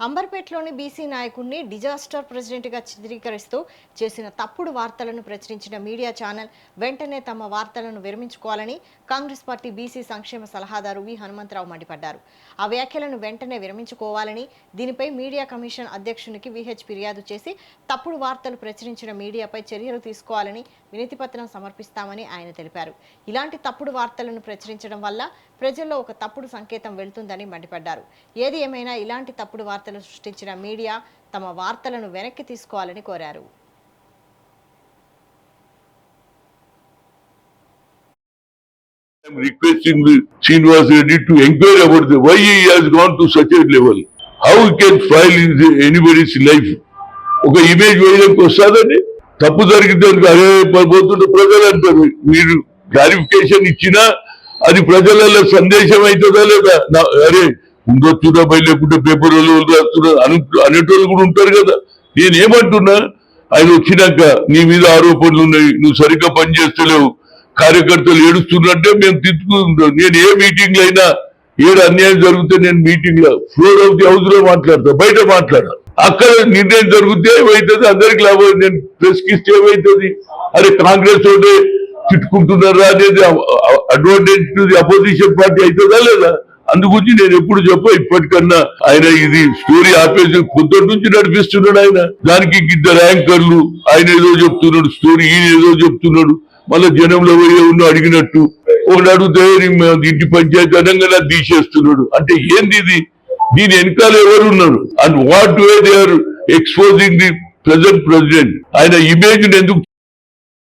అంబర్పేటలోని BC నాయకుడిని disaster ప్రెసిడెంట్గా చిత్రీకరిస్తూ చేసిన తప్పుడు వార్తలను ప్రచురించిన మీడియా ఛానల్ వెంటనే తమ వార్తలను విరమించుకోవాలని కాంగ్రెస్ పార్టీ బీసీ సంక్షేమ సలహాదారు వి హనుమంతరావు మండిపడ్డారు. ఆ వ్యాఖ్యలను వెంటనే విరమించుకోవాలని, దీనిపై మీడియా కమిషన్ అధ్యక్షునికి విహెచ్ ఫిర్యాదు చేసి తప్పుడు వార్తలు ప్రచురించిన మీడియాపై చర్యలు తీసుకోవాలని వినతిపత్రం సమర్పిస్తామని ఆయన తెలిపారు. ఇలాంటి తప్పుడు వార్తలను ప్రచురించడం వల్ల ప్రజల్లో ఒక తప్పుడు సంకేతం వెళ్తుందని మండిపడ్డారు. ఏది ఏమైనా ఇలాంటి తప్పుడు వార్తలు సృష్టించిన మీడియా తమ వార్తలను వెనక్కి తీసుకోవాలని కోరారు. I'm requesting the Srinivas Reddy to inquire about why he has gone to such a level. How he can file in anybody's life. ఒక ఇమేజ్ వేయడానికి వస్తుందండి. తప్పు జరిగితే అదే పోతుంటే ప్రజలు అంటారు. మీరు క్లారిఫికేషన్ ఇచ్చినా అది ప్రజలలో సందేశం అవుతుందా లేదా? అరే ఉండొచ్చురా బయట లేకుంటే పేపర్ అనేటోళ్ళు కూడా ఉంటారు కదా. నేనేమంటున్నా, ఆయన వచ్చినాక నీ మీద ఆరోపణలు ఉన్నాయి, నువ్వు సరిగ్గా పనిచేస్తలేవు, కార్యకర్తలు ఏడుస్తున్నట్టే మేము తిట్టుకుంటాం. నేను ఏ మీటింగ్ లో అయినా ఏడు అన్యాయం జరిగితే నేను మీటింగ్ లో ఫ్లోర్ ఆఫ్ ది హౌస్ లో మాట్లాడతా, బయట మాట్లాడాలి. అక్కడ నిర్ణయం జరిగితే ఏమవుతుంది, అందరికి లాభం. నేను ప్రెస్ కి ఇస్తే ఏమవుతుంది? అరే కాంగ్రెస్ తోటే తిట్టుకుంటున్నారా అనేది advantage to the opposition party అవుతుందా లేదా? అందుగురించి నేను ఎప్పుడు ఇప్పటికన్నా ఆయన ఇది స్టోరీ ఆపేసి పొద్దుటి నుంచి నడిపిస్తున్నాడు. ఆయన దానికి ఇద్దరు యాంకర్లు, ఆయన ఏదో చెప్తున్నాడు స్టోరీ, ఈయన ఏదో చెప్తున్నాడు. మళ్ళీ జనంలో పోయే ఉన్న అడిగినట్టు ఒకటి అడిగితే ఇంటి పంచాయతీ అనంగా తీసేస్తున్నాడు. అంటే ఏంది ఇది? దీని వెనకాల ఎవరు ఉన్నారు? And what way they are exposing the present president. ఆయన ఇమేజ్ ఎందుకు